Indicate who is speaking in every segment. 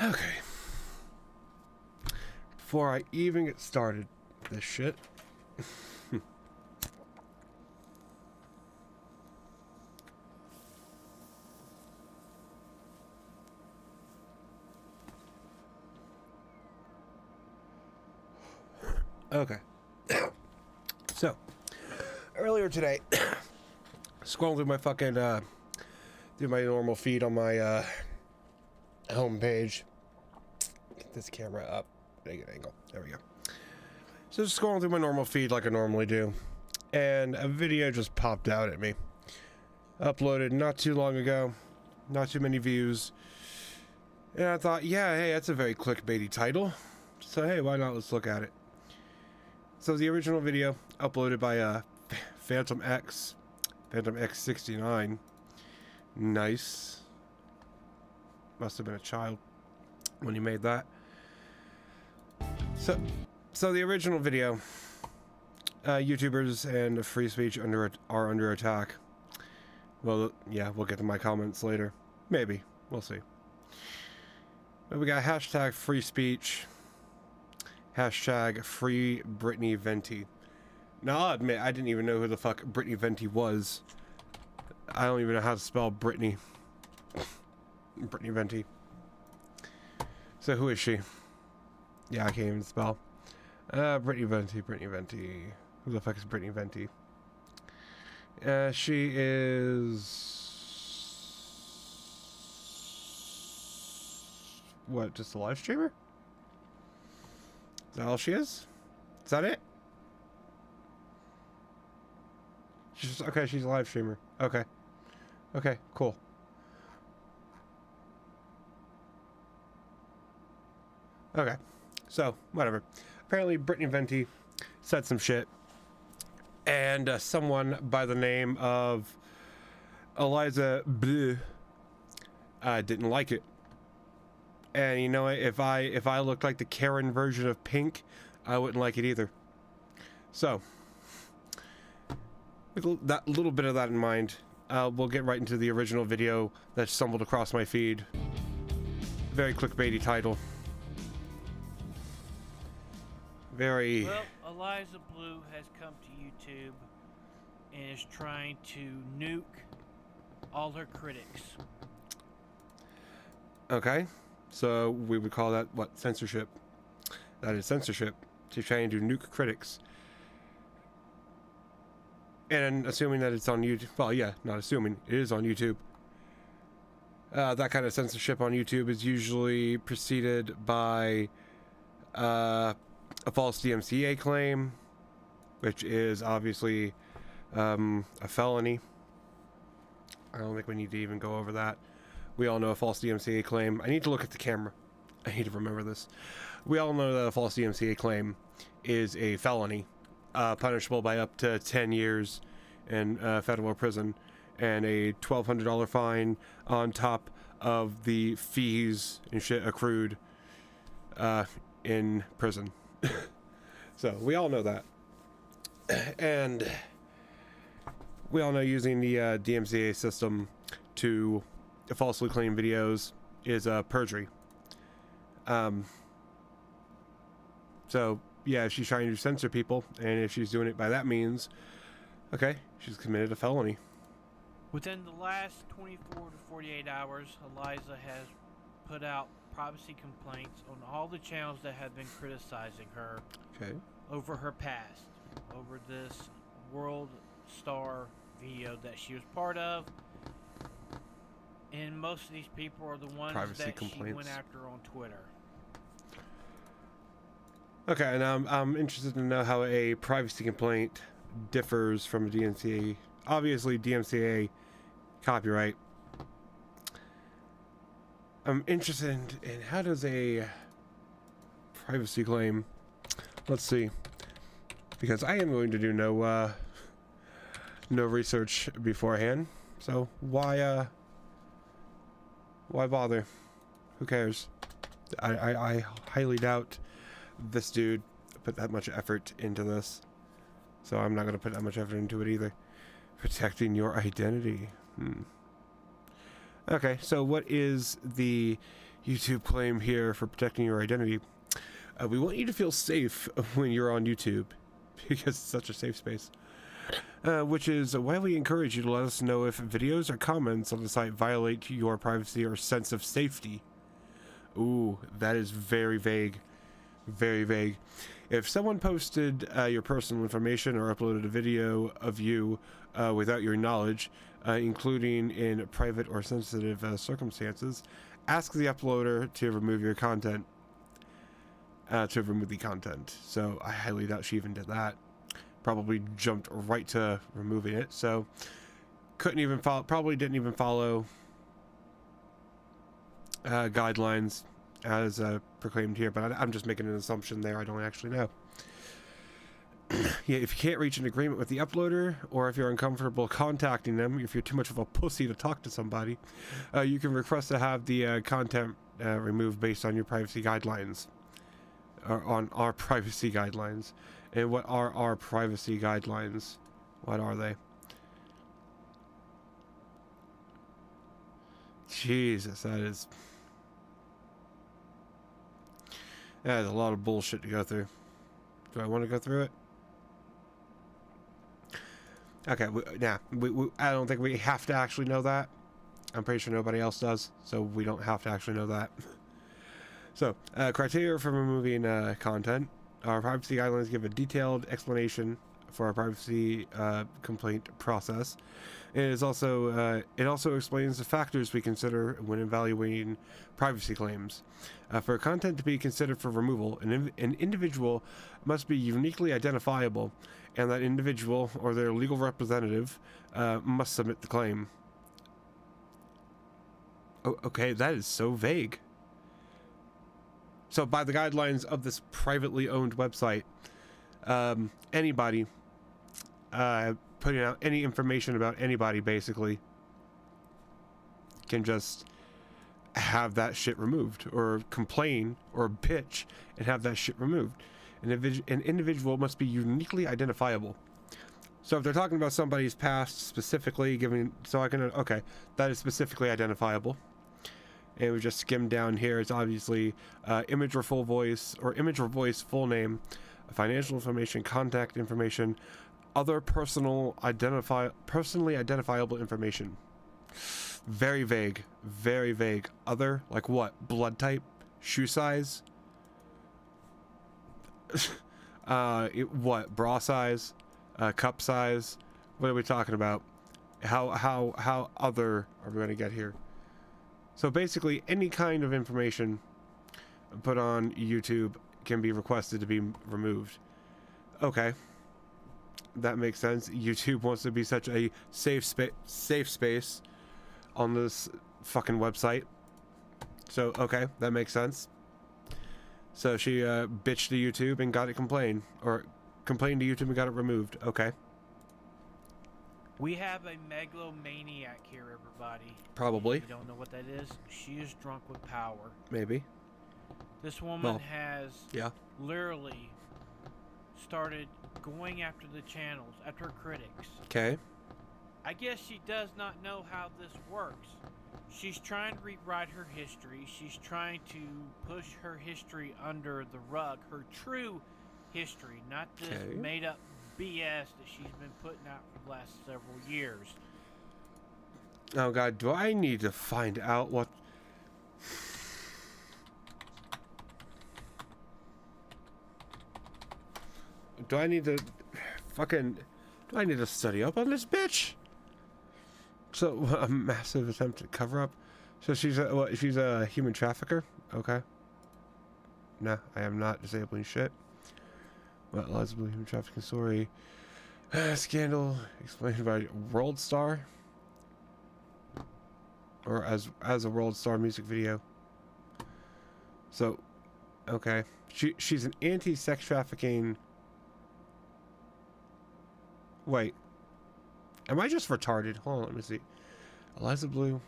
Speaker 1: Okay. Before I even get started with this shit. Okay. So, earlier today, scrolling through my fucking, through my normal feed on my, home page. Get this camera up. Make an angle. There we go. So just scrolling through my normal feed like I normally do, and a video just popped out at me. Uploaded not too long ago, not too many views, and I thought, yeah, hey, that's a very clickbaity title. So hey, why not? Let's look at it. So the original video uploaded by Phantom X69. Nice. Must have been a child when he made that. So the original video, YouTubers and free speech are under attack. Well, yeah, we'll get to my comments later. Maybe. We'll see. But we got hashtag free speech, hashtag free Brittany Venti. Now, I'll admit, I didn't even know who the fuck Brittany Venti was. I don't even know how to spell Brittany. Brittany Venti. So who is she? Yeah, I can't even spell. Brittany Venti. Who the fuck is Brittany Venti? She is... What, just a live streamer? Is that all she is? Is that it? Okay, she's a live streamer. Okay. Okay, cool. Okay. So, whatever. Apparently, Brittany Venti said some shit. And someone by the name of Eliza Bleu didn't like it. And you know what? If I looked like the Karen version of Pink, I wouldn't like it either. So, with that little bit of that in mind, we'll get right into the original video that stumbled across my feed. Very clickbaity title. Very...
Speaker 2: Well, Eliza Bleu has come to YouTube and is trying to nuke all her critics.
Speaker 1: Okay. So we would call that, what, censorship? That is censorship. She's trying to nuke critics. And assuming that it's on YouTube... Well, yeah, not assuming. It is on YouTube. That kind of censorship on YouTube is usually preceded by... a false DMCA claim, which is obviously a felony. I don't think we need to even go over that. We all know a false DMCA claim. I need to look at the camera. I need to remember this. We all know that a false DMCA claim is a felony, punishable by up to 10 years in federal prison and a $1,200 fine on top of the fees and shit accrued in prison. So we all know that, and we all know using the DMCA system to falsely claim videos is perjury. So yeah, if she's trying to censor people, and if she's doing it by that means, okay, she's committed a felony.
Speaker 2: Within the last 24 to 48 hours, Eliza has put out privacy complaints on all the channels that have been criticizing her over her past, over this World Star video that she was part of, and most of these people are the ones that she went after on Twitter.
Speaker 1: Okay, and I'm interested to know how a privacy complaint differs from a DMCA. Obviously, DMCA copyright. I'm interested in how does a privacy claim... Let's see. Because I am going to do no research beforehand. So why bother? Who cares? I highly doubt this dude put that much effort into this. So I'm not going to put that much effort into it either. Protecting your identity. Okay, so what is the YouTube claim here for protecting your identity. We want you to feel safe when you're on YouTube, because it's such a safe space. Which is why we encourage you to let us know if videos or comments on the site violate your privacy or sense of safety. Ooh, that is very vague. Very vague. If someone posted your personal information or uploaded a video of you without your knowledge, including in private or sensitive circumstances, ask the uploader to remove your content. To remove the content. So I highly doubt she even did that. Probably jumped right to removing it. So couldn't even follow. Probably didn't even follow guidelines as proclaimed here. But I'm just making an assumption there. I don't actually know. Yeah, if you can't reach an agreement with the uploader, or if you're uncomfortable contacting them, if you're too much of a pussy to talk to somebody, you can request to have the content removed based on your privacy guidelines. Or on our privacy guidelines. And what are our privacy guidelines? What are they? Jesus, that is a lot of bullshit to go through. Do I want to go through it? Okay, I don't think we have to actually know that. I'm pretty sure nobody else does, so we don't have to actually know that. So, criteria for removing content. Our privacy guidelines give a detailed explanation for our privacy complaint process. It also explains the factors we consider when evaluating privacy claims. For content to be considered for removal, an individual must be uniquely identifiable, and that individual or their legal representative must submit the claim. Oh, okay, that is so vague. So by the guidelines of this privately owned website, anybody putting out any information about anybody basically can just have that shit removed, or complain or bitch and have that shit removed. An individual must be uniquely identifiable. So if they're talking about somebody's past specifically, okay, that is specifically identifiable. And we just skimmed down here. It's obviously image or voice, full name, financial information, contact information, other personally identifiable information. Very vague. Very vague. Other, like what? Blood type? Shoe size? What? Bra size? Cup size? What are we talking about? How other are we going to get here? So basically, any kind of information put on YouTube can be requested to be removed. Okay. That makes sense. YouTube wants to be such a safe space on this fucking website. So, okay, that makes sense. So she bitched to YouTube and got it complained. Or complained to YouTube and got it removed. Okay.
Speaker 2: We have a megalomaniac here, everybody.
Speaker 1: Probably.
Speaker 2: If you don't know what that is, she is drunk with power.
Speaker 1: Maybe.
Speaker 2: This woman has literally started going after the channels, after critics.
Speaker 1: Okay.
Speaker 2: I guess she does not know how this works. She's trying to rewrite her history. She's trying to push her history under the rug. Her true history, not this made-up BS that she's been putting out for the last several years.
Speaker 1: Oh god, do I need to find out what... Do I need to study up on this bitch? So, a massive attempt to cover up. So she's a human trafficker? Okay. No, I am not disabling shit. What allegedly human trafficking story? Scandal explained by World Star, or as a World Star music video. So, okay, she's an anti-sex trafficking. Wait, am I just retarded? Hold on, let me see. Eliza Blue,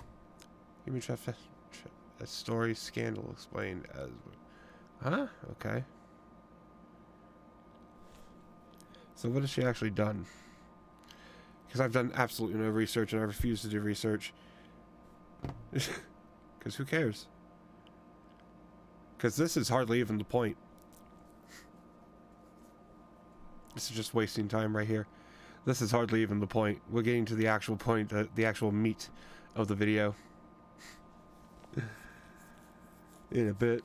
Speaker 1: human trafficking story scandal explained as. Huh? Okay. So what has she actually done? Because I've done absolutely no research, and I refuse to do research. Because who cares? Because this is hardly even the point. This is just wasting time right here. This is hardly even the point. We're getting to the actual point, the actual meat of the video. In a bit.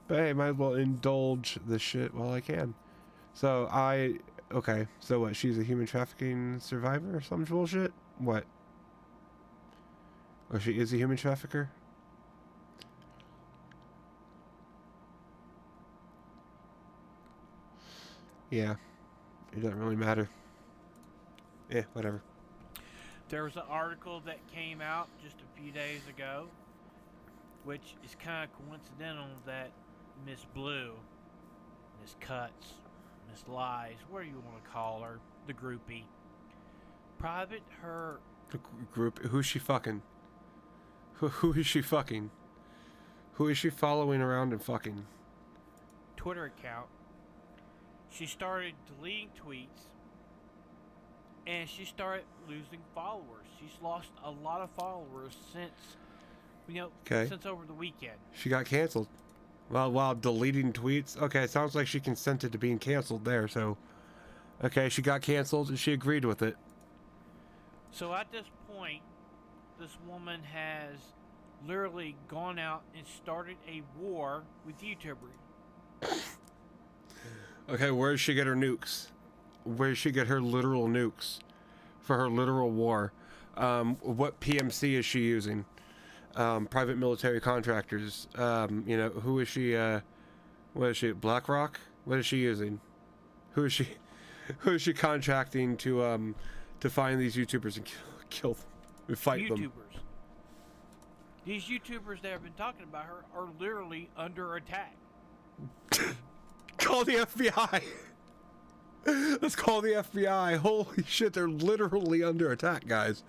Speaker 1: But hey, might as well indulge this shit while I can. So okay, so what, she's a human trafficking survivor or some bullshit? What? Or she is a human trafficker? Yeah, it doesn't really matter. Whatever.
Speaker 2: There was an article that came out just a few days ago, which is kind of coincidental that Miss Blue, Miss Cuts, Miss Lies, whatever you want to call her, the groupie, private her...
Speaker 1: The group, who's she fucking? Who is she fucking? Who is she following around and fucking?
Speaker 2: Twitter account. She started deleting tweets, and she started losing followers. She's lost a lot of followers since, since over the weekend.
Speaker 1: She got canceled. Well, while deleting tweets? Okay, it sounds like she consented to being canceled there, so... Okay, she got canceled and she agreed with it.
Speaker 2: So at this point, this woman has literally gone out and started a war with YouTubers.
Speaker 1: Okay, where does she get her nukes? Where does she get her literal nukes for her literal war? What PMC is she using? Private military contractors. Who is she? What is she? BlackRock? What is she using? Who is she? Who is she contracting to find these YouTubers and kill them and fight them?
Speaker 2: YouTubers. These YouTubers that have been talking about her are literally under attack.
Speaker 1: Call the FBI. Let's call the FBI. Holy shit, they're literally under attack, guys.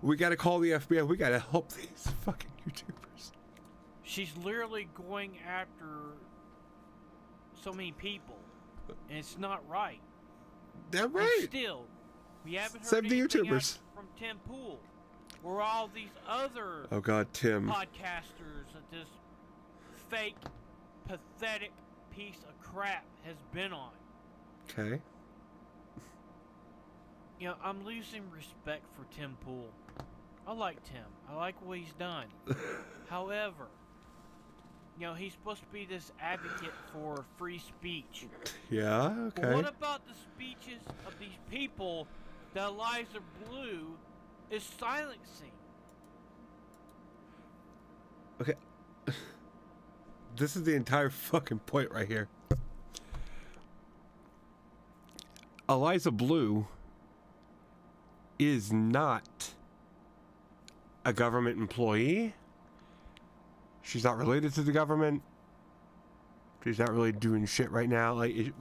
Speaker 1: We gotta call the FBI. We gotta help these fucking YouTubers.
Speaker 2: She's literally going after so many people, and it's not right.
Speaker 1: They're right.
Speaker 2: And still, we haven't heard
Speaker 1: 70
Speaker 2: anything
Speaker 1: YouTubers
Speaker 2: from Tim Pool, or all these other
Speaker 1: Tim
Speaker 2: podcasters that this fake, pathetic piece of crap has been on.
Speaker 1: Okay.
Speaker 2: I'm losing respect for Tim Pool. I like Tim. I like what he's done. However, he's supposed to be this advocate for free speech.
Speaker 1: Yeah, okay.
Speaker 2: But what about the speeches of these people that Eliza Blue is silencing?
Speaker 1: Okay. This is the entire fucking point right here. Eliza Blue is not a government employee. She's not related to the government. She's not really doing shit right now. Like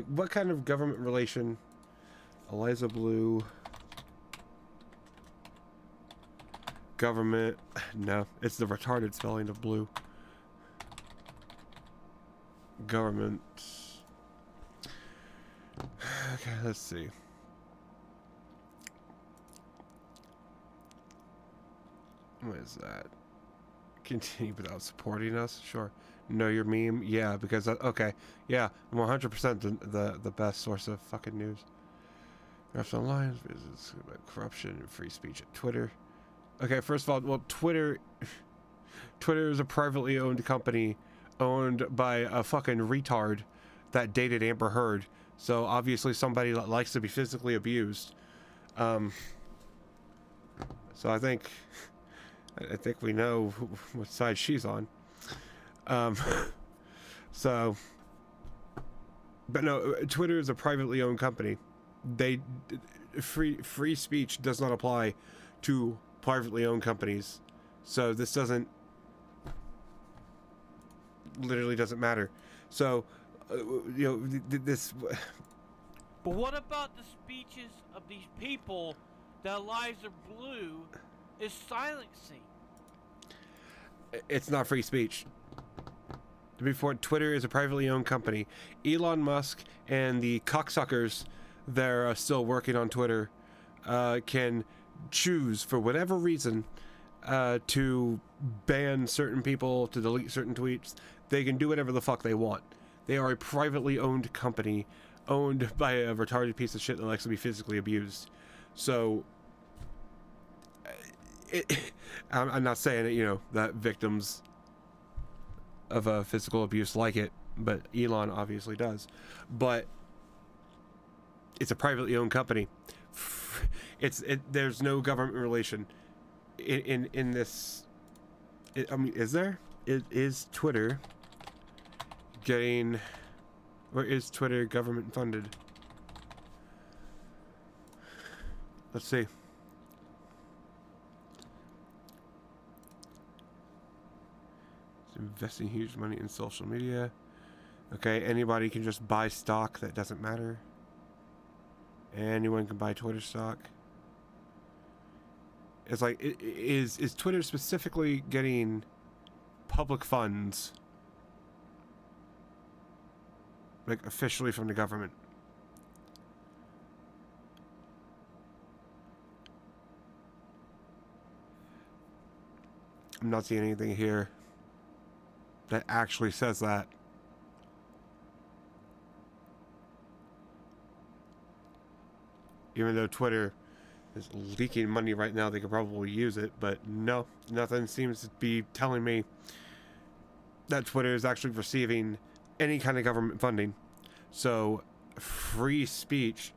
Speaker 1: what kind of government relation? Eliza Blue. Government. No, it's the retarded spelling of blue. Government. Okay, let's see. What is that? Continue without supporting us? Sure. Know your meme? Yeah, because okay. Yeah, I'm 100% the best source of fucking news. Corruption online, corruption and free speech at Twitter. Okay, first of all, well, Twitter is a privately owned company owned by a fucking retard that dated Amber Heard. So obviously somebody that likes to be physically abused. So I think we know what side she's on. So, but no, Twitter is a privately owned company. Free speech does not apply to privately owned companies. So this literally doesn't matter. So, this.
Speaker 2: But what about the speeches of these people that Eliza Blue is silencing?
Speaker 1: It's not free speech. Before, Twitter is a privately owned company. Elon Musk and the cocksuckers that are still working on Twitter can choose, for whatever reason, to ban certain people, to delete certain tweets. They can do whatever the fuck they want. They are a privately owned company, owned by a retarded piece of shit that likes to be physically abused. So, I'm not saying that, you know, that victims of physical abuse like it, but Elon obviously does. But it's a privately owned company. There's no government relation in this. I mean, is there? Is Twitter getting, or is Twitter government funded? Let's see. It's investing huge money in social media. Okay, anybody can just buy stock. That doesn't matter. Anyone can buy Twitter stock. It's like, is Twitter specifically getting public funds, like, officially from the government? I'm not seeing anything here that actually says that. Even though Twitter is leaking money right now, they could probably use it, but no, nothing seems to be telling me that Twitter is actually receiving any kind of government funding. So free speech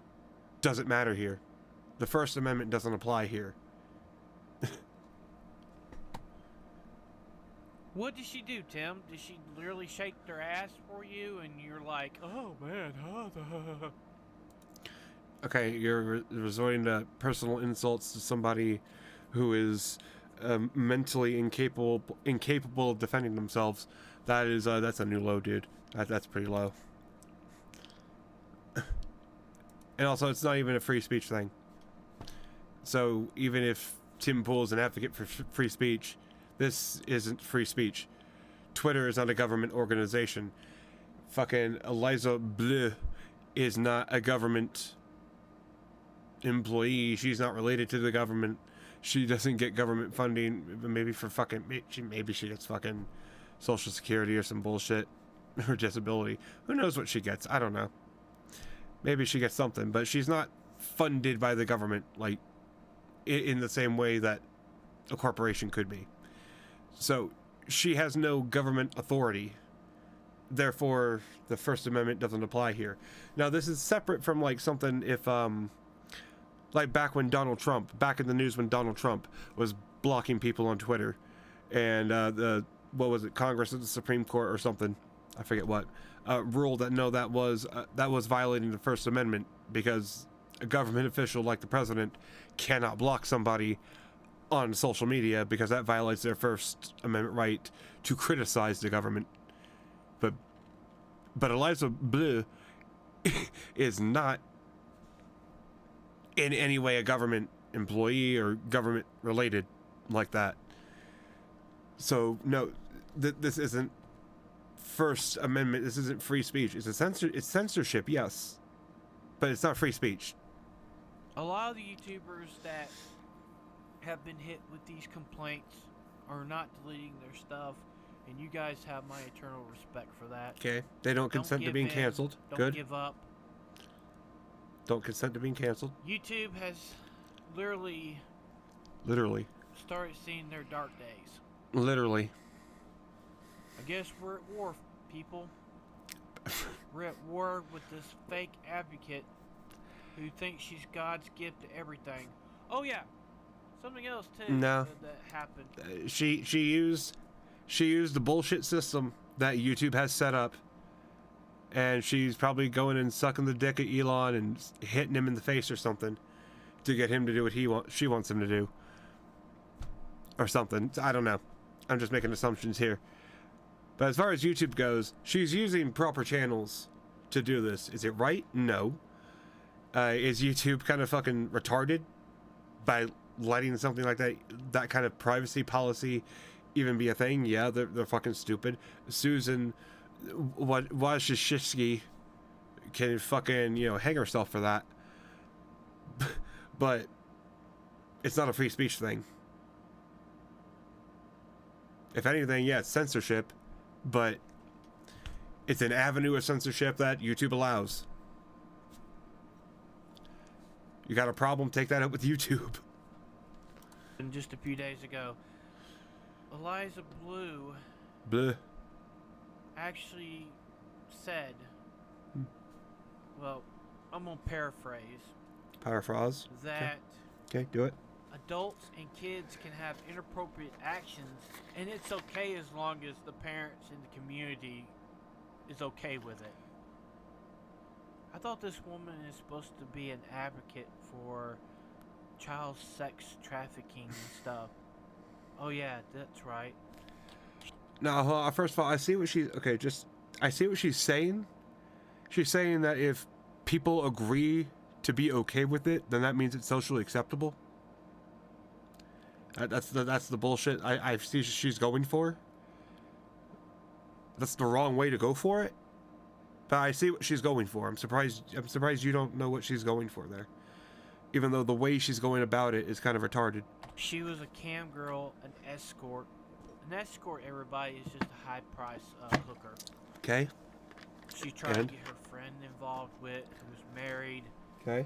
Speaker 1: doesn't matter here. The First Amendment doesn't apply here.
Speaker 2: What did she do, Tim? Did she literally shake their ass for you and you're like, oh man,
Speaker 1: Okay, you're resorting to personal insults to somebody who is mentally incapable of defending themselves. That is that's a new low, dude. That's pretty low. And also, it's not even a free speech thing. So even if Tim Pool is an advocate for free speech, this isn't free speech. Twitter is not a government organization. Fucking Eliza Bleu is not a government employee. She's not related to the government. She doesn't get government funding. Maybe for fucking, maybe she gets fucking Social Security or some bullshit, or disability. Who knows what she gets? I don't know. Maybe she gets something, but she's not funded by the government, like, in the same way that a corporation could be. So she has no government authority. Therefore, the First Amendment doesn't apply here. Now, this is separate from, like, something if, like back in the news when Donald Trump was blocking people on Twitter, and what was it, Congress or the Supreme Court or something, I forget what, ruled that no, that was violating the First Amendment, because a government official like the president cannot block somebody on social media because that violates their First Amendment right to criticize the government. But Eliza Bleu is not in any way a government employee or government related like that. So no, this isn't First Amendment. This isn't free speech. It's censorship, yes, but it's not free speech.
Speaker 2: A lot of the YouTubers that have been hit with these complaints are not deleting their stuff, and you guys have my eternal respect for that.
Speaker 1: Okay, they don't consent to being canceled.
Speaker 2: Don't give up.
Speaker 1: Don't consent to being canceled.
Speaker 2: YouTube has literally started seeing their dark days.
Speaker 1: Literally.
Speaker 2: I guess we're at war, people. We're at war with this fake advocate who thinks she's God's gift to everything. Oh yeah, something else too.
Speaker 1: No,
Speaker 2: that happened.
Speaker 1: She used the bullshit system that YouTube has set up, and she's probably going and sucking the dick at Elon and hitting him in the face or something to get him to do what she wants him to do, or something. I don't know. I'm just making assumptions here. But as far as YouTube goes, she's using proper channels to do this. Is it right? No. Is YouTube kind of fucking retarded by letting something like that kind of privacy policy even be a thing? Yeah, they're fucking stupid. Susan Wojcicki can fucking, hang herself for that. But it's not a free speech thing. If anything, yeah, it's censorship, but It's an avenue of censorship that YouTube allows. You got a problem, take that up with YouTube.
Speaker 2: And just a few days ago, Eliza Blue actually said, well, I'm gonna paraphrase. That
Speaker 1: okay, do it.
Speaker 2: Adults and kids can have inappropriate actions, and it's okay as long as the parents and the community is okay with it. I thought this woman is supposed to be an advocate for child sex trafficking and stuff. Oh yeah, that's right.
Speaker 1: No, first of all, I see what she's saying. She's saying that if people agree to be okay with it, then that means it's socially acceptable. That's the bullshit I see she's going for. That's the wrong way to go for it. But I see what she's going for. I'm surprised you don't know what she's going for there. Even though the way she's going about it is kind of retarded.
Speaker 2: She was a cam girl, an escort. An escort, everybody, is just a high price hooker.
Speaker 1: Okay.
Speaker 2: She tried to get her friend involved with, who's married.
Speaker 1: Okay.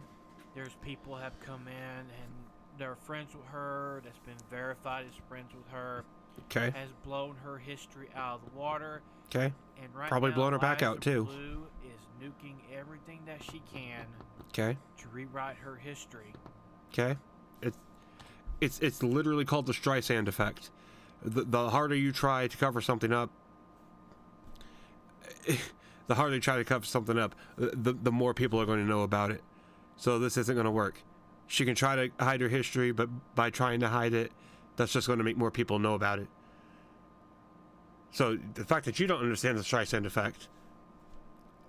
Speaker 2: There's people have come in and they're friends with her, that's been verified as friends with her.
Speaker 1: Okay.
Speaker 2: Has blown her history out of the water.
Speaker 1: Okay.
Speaker 2: And right
Speaker 1: probably
Speaker 2: now,
Speaker 1: blown her back
Speaker 2: Eliza
Speaker 1: out too.
Speaker 2: Blue is nuking everything that she can.
Speaker 1: Okay.
Speaker 2: To rewrite her history.
Speaker 1: Okay. It's literally called the Streisand effect. The harder you try to cover something up, the more people are going to know about it. So this isn't going to work. She can try to hide her history, but by trying to hide it, that's just going to make more people know about it. So the fact that you don't understand the Streisand effect,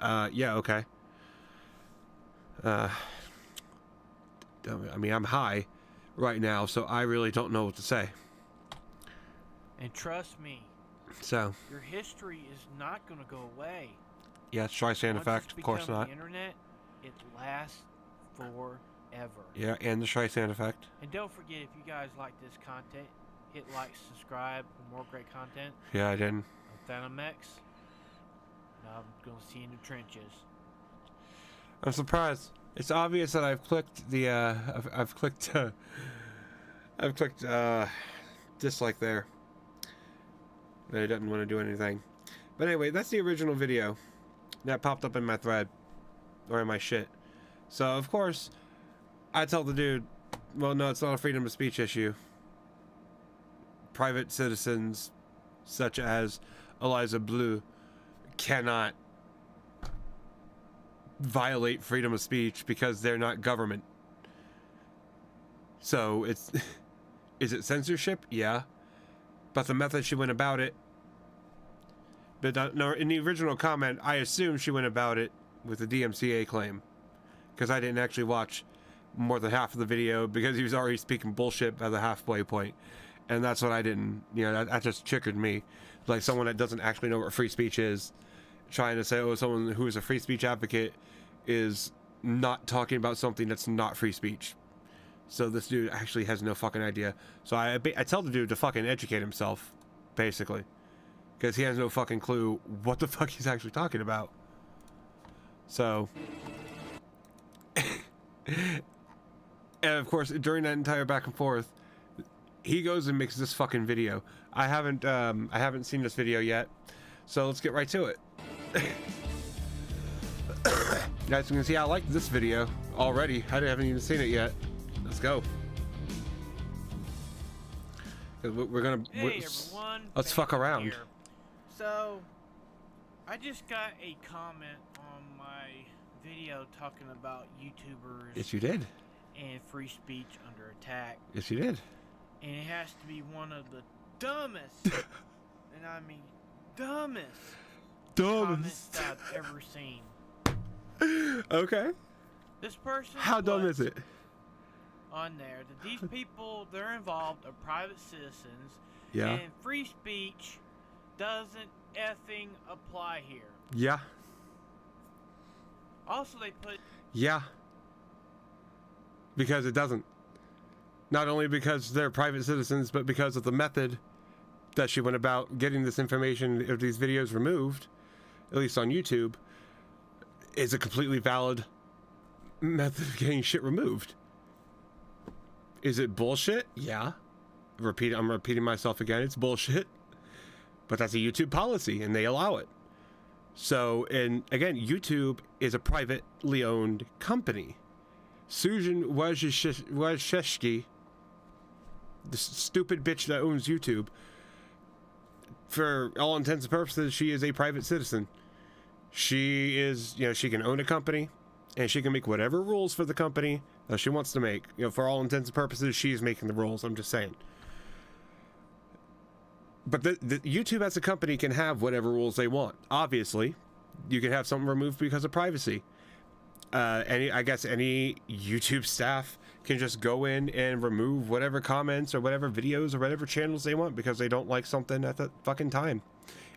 Speaker 1: yeah, okay. I mean, I'm high right now, so I really don't know what to say.
Speaker 2: And trust me,
Speaker 1: so
Speaker 2: your history is not going to go away.
Speaker 1: Yeah, Streisand effect, of course not.
Speaker 2: The internet, it lasts forever.
Speaker 1: Yeah, and the Streisand effect.
Speaker 2: And don't forget, if you guys like this content, hit like, subscribe for more great content.
Speaker 1: Yeah, I didn't.
Speaker 2: I'm Phantom X. Now I'm going to see you in the trenches.
Speaker 1: I'm surprised. It's obvious that I've clicked the I've clicked dislike there. But it doesn't want to do anything. But anyway, that's the original video that popped up in my thread or in my shit. So of course, I tell the dude, well, no, it's not a freedom of speech issue. Private citizens, such as Eliza Blue, cannot violate freedom of speech because they're not government. So it's is it censorship? Yeah, but the method she went about it. But no, in the original comment, I assume she went about it with the DMCA claim, because I didn't actually watch more than half of the video because he was already speaking bullshit by the halfway point, and that's what I didn't. You know, that just triggered me, like someone that doesn't actually know what free speech is, trying to say, oh, someone who is a free speech advocate is not talking about something that's not free speech. So this dude actually has no fucking idea. So I tell the dude to fucking educate himself, basically, because he has no fucking clue what the fuck he's actually talking about. So, and of course, during that entire back and forth, he goes and makes this fucking video. I haven't seen this video yet, so let's get right to it. You guys can see I like this video already. I haven't even seen it yet. Let's go. We're gonna.
Speaker 2: Hey everyone.
Speaker 1: Let's fuck around.
Speaker 2: Here. So, I just got a comment on my video talking about YouTubers.
Speaker 1: Yes, you did.
Speaker 2: And free speech under attack.
Speaker 1: Yes, you did.
Speaker 2: And it has to be one of the dumbest, and I mean dumbest comments I've ever seen.
Speaker 1: Okay.
Speaker 2: This person.
Speaker 1: How dumb is it?
Speaker 2: On there that these people, they're involved, are private citizens.
Speaker 1: Yeah.
Speaker 2: And free speech doesn't effing apply here.
Speaker 1: Yeah.
Speaker 2: Also, they put.
Speaker 1: Yeah. Because it doesn't. Not only because they're private citizens, but because of the method that she went about getting this information of these videos removed. at least on YouTube, is a completely valid method of getting shit removed. Is it bullshit? Yeah. I'm repeating myself again. It's bullshit. But that's a YouTube policy, and they allow it. So, and again, YouTube is a privately owned company. Susan Wojcicki, the stupid bitch that owns YouTube, for all intents and purposes, she is a private citizen. She is, she can own a company, and she can make whatever rules for the company that she wants to make. For all intents and purposes, she's making the rules. I'm just saying. But the YouTube as a company can have whatever rules they want. Obviously, you can have something removed because of privacy. I guess any YouTube staff can just go in and remove whatever comments or whatever videos or whatever channels they want because they don't like something at the fucking time.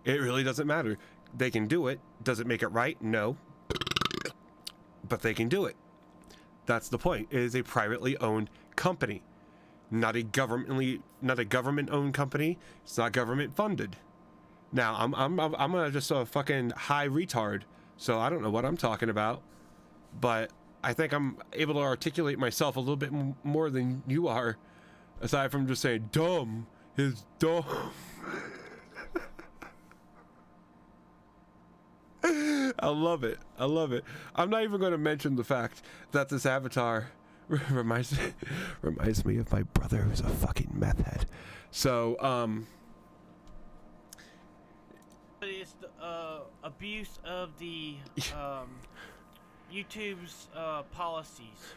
Speaker 1: It really doesn't matter. They can do it. Does it make it right? No. But they can do it. That's the point. It is a privately owned company. Not a government-owned company. It's not government-funded. Now, I'm just a fucking high retard, so I don't know what I'm talking about. But I think I'm able to articulate myself a little bit more than you are, aside from just saying dumb is dumb. I love it. I love it. I'm not even going to mention the fact that this avatar reminds me of my brother who's a fucking meth head. So,
Speaker 2: But it's the abuse of the YouTube's policies.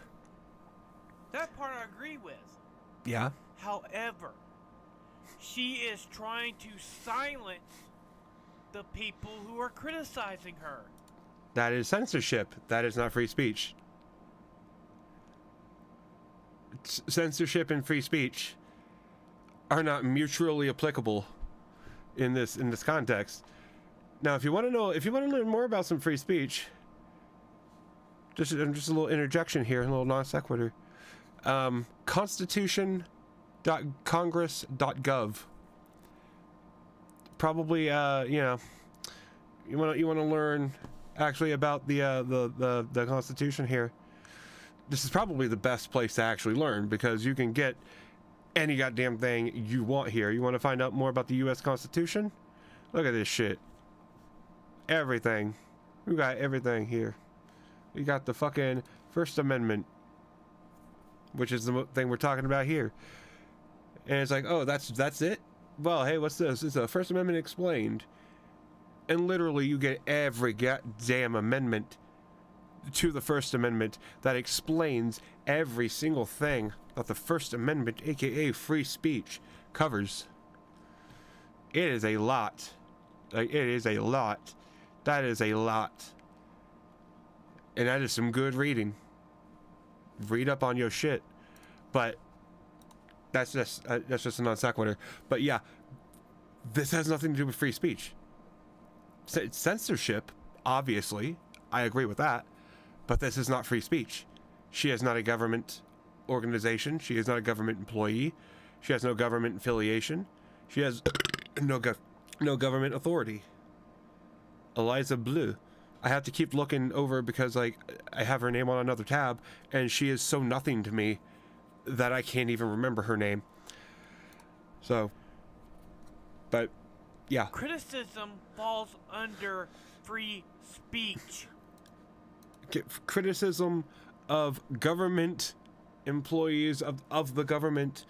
Speaker 2: That part I agree with.
Speaker 1: Yeah.
Speaker 2: However, she is trying to silence the people who are criticizing her.
Speaker 1: That is censorship. That is not free speech. Censorship and free speech are not mutually applicable in this context. Now, if you want to learn more about some free speech, just a little interjection here, a little non sequitur. Constitution.congress.gov. Probably, you want to learn actually about the Constitution here. This is probably the best place to actually learn because you can get any goddamn thing you want here. You want to find out more about the U.S. Constitution? Look at this shit. Everything. We got everything here. We got the fucking First Amendment, which is the thing we're talking about here. And it's like, oh, that's it? Well, hey, what's this? It's a First Amendment explained. And literally you get every goddamn amendment to the First Amendment that explains every single thing that the First Amendment, aka free speech, covers. It is a lot. Like, it is a lot. That is a lot. And that is some good reading. Read up on your shit. But that's just a non sequitur. But yeah, this has nothing to do with free speech. Censorship, obviously, I agree with that. But this is not free speech. She is not a government organization. She is not a government employee. She has no government affiliation. She has no government authority. Eliza Blue. I have to keep looking over because, like, I have her name on another tab, and she is so nothing to me that I can't even remember her name. So, but, yeah.
Speaker 2: Criticism falls under free speech.
Speaker 1: Criticism of government employees of the government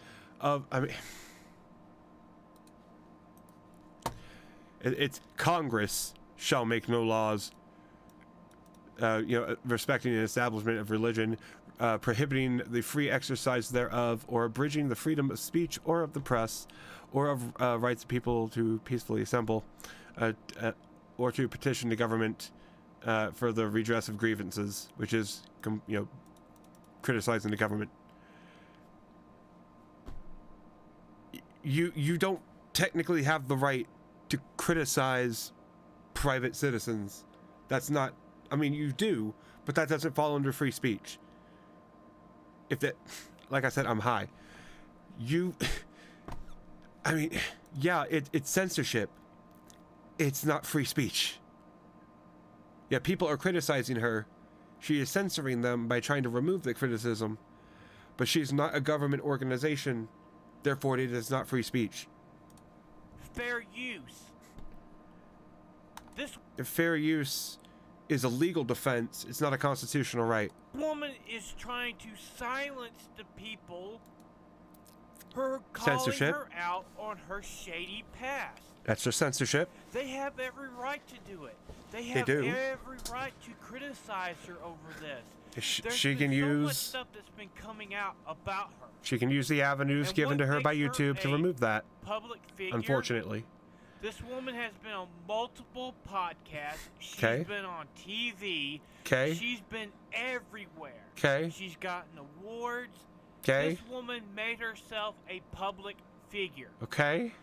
Speaker 1: it's Congress shall make no laws respecting the establishment of religion, prohibiting the free exercise thereof, or abridging the freedom of speech or of the press, or of rights of people to peacefully assemble, or to petition the government for the redress of grievances, which is, criticizing the government. You don't technically have the right to criticize private citizens. That's not, you do, but that doesn't fall under free speech. If that, like I said, I'm high. Yeah, it's censorship. It's not free speech. Yeah, people are criticizing her. She is censoring them by trying to remove the criticism. But she's not a government organization. Therefore, it is not free speech.
Speaker 2: Fair use. This
Speaker 1: fair use is a legal defense. It's not a constitutional right.
Speaker 2: Woman is trying to silence the people who are calling
Speaker 1: Censorship.
Speaker 2: her out on her shady past.
Speaker 1: That's just censorship.
Speaker 2: They have every right to do it. They have every right to criticize her over this.
Speaker 1: She can use
Speaker 2: so much stuff that's been coming out about her.
Speaker 1: She can use the avenues given to her by YouTube to remove that.
Speaker 2: Public figure.
Speaker 1: Unfortunately.
Speaker 2: This woman has been on multiple podcasts. She's been on TV.
Speaker 1: Okay.
Speaker 2: She's been everywhere.
Speaker 1: Okay.
Speaker 2: She's gotten awards.
Speaker 1: Okay.
Speaker 2: This woman made herself a public figure.
Speaker 1: Okay.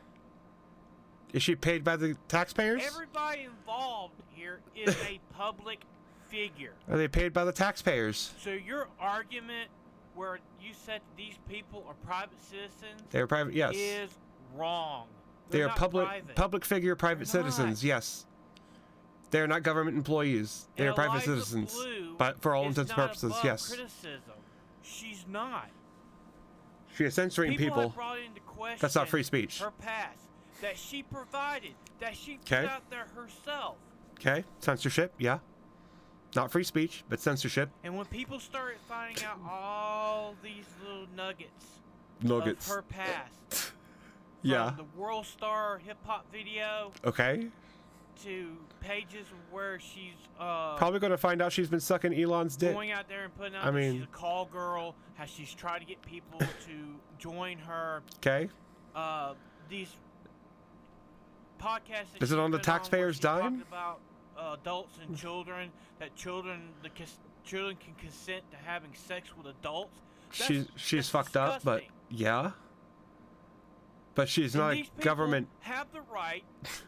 Speaker 1: Is she paid by the taxpayers?
Speaker 2: Everybody involved here is a public figure.
Speaker 1: Are they paid by the taxpayers?
Speaker 2: So your argument where you said these people are private citizens
Speaker 1: They're private, yes.
Speaker 2: is wrong.
Speaker 1: They are public figure, private citizens, yes. They're not government employees. They are private citizens. But for all intents and purposes, yes.
Speaker 2: Criticism. She's not.
Speaker 1: She is censoring people.
Speaker 2: Have brought into question
Speaker 1: that's not free speech.
Speaker 2: Her past, that she provided, that she put out there herself.
Speaker 1: Okay, censorship, yeah. Not free speech, but censorship.
Speaker 2: And when people started finding out all these little nuggets of her past,
Speaker 1: yeah,
Speaker 2: from the World Star hip hop video,
Speaker 1: okay,
Speaker 2: to pages where she's
Speaker 1: probably going to find out she's been sucking Elon's dick.
Speaker 2: Going out there and putting out that she's a call girl, how she's tried to get people to join her.
Speaker 1: Okay.
Speaker 2: These podcasts.
Speaker 1: Is it on the taxpayers' dime?
Speaker 2: About adults and children, that children can consent to having sex with adults.
Speaker 1: She's fucked up, but yeah. But she's not a government.
Speaker 2: Have the right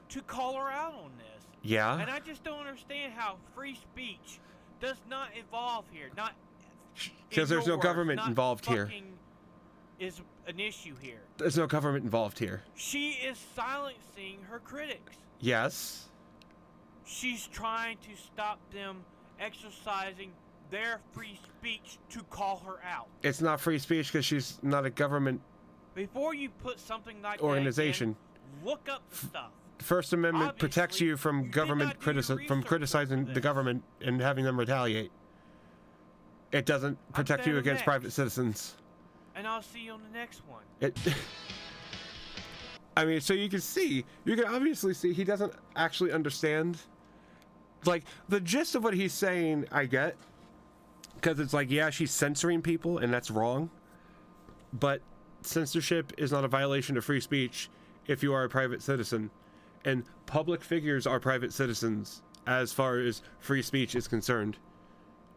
Speaker 2: to call her out on this.
Speaker 1: Yeah.
Speaker 2: And I just don't understand how free speech does not involve here. Not
Speaker 1: because there's no government involved here.
Speaker 2: Is an issue here.
Speaker 1: There's no government involved here.
Speaker 2: She is silencing her critics.
Speaker 1: Yes.
Speaker 2: She's trying to stop them exercising their free speech to call her out.
Speaker 1: It's not free speech because she's not a government.
Speaker 2: Before you put something like
Speaker 1: organization,
Speaker 2: that in, look up the stuff.
Speaker 1: First Amendment protects you from government criticizing the government and having them retaliate. It doesn't protect you against private citizens.
Speaker 2: And I'll see you on the next one.
Speaker 1: I mean, so you can obviously see he doesn't actually understand. Like, the gist of what he's saying, I get. Because it's like, yeah, she's censoring people, and that's wrong. But censorship is not a violation of free speech if you are a private citizen. And public figures are private citizens as far as free speech is concerned.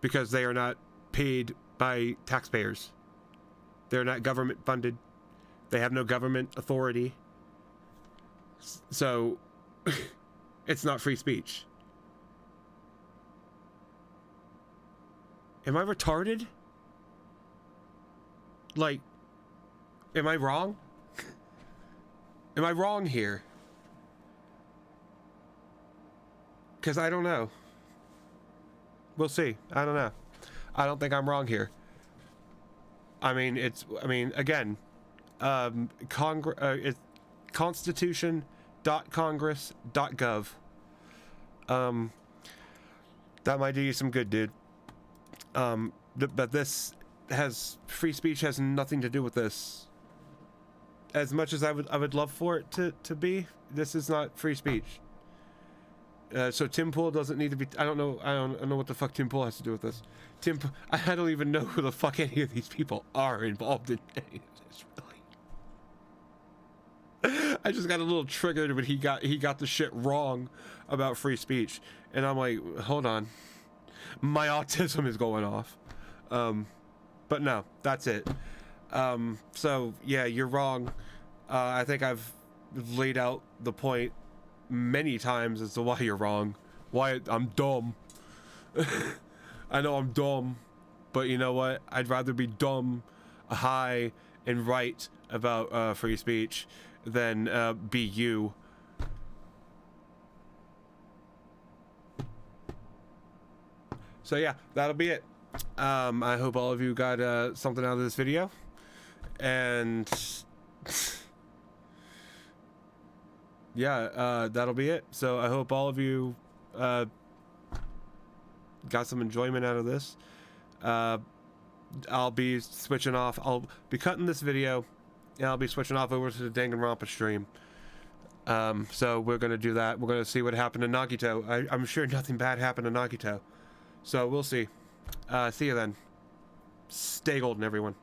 Speaker 1: Because they are not paid by taxpayers. They're not government funded. They have no government authority. So, it's not free speech. Am I retarded? Like, am I wrong? Am I wrong here? Because I don't know. We'll see. I don't know. I don't think I'm wrong here. I mean, again, it's constitution.congress.gov. That might do you some good, dude. But this free speech has nothing to do with this. As much as I would love for it to be, this is not free speech. So Tim Pool doesn't need to be. I don't know what the fuck Tim Pool has to do with this. I don't even know who the fuck any of these people are involved in any of this, really. I just got a little triggered when he got the shit wrong about free speech, and I'm like, hold on, my autism is going off. But no, that's it. So yeah, you're wrong. I think I've laid out the point many times as to why you're wrong. Why I'm dumb. I know I'm dumb, but you know what? I'd rather be dumb, high, and right about free speech than be you. So yeah, that'll be it. I hope all of you got something out of this video, and yeah, that'll be it. So I hope all of you got some enjoyment out of this. I'll be switching off. I'll be cutting this video, and I'll be switching off over to the Danganronpa stream. So we're gonna do that. We're gonna see what happened to Nagito. I'm sure nothing bad happened to Nagito. So we'll see. See you then. Stay golden, everyone.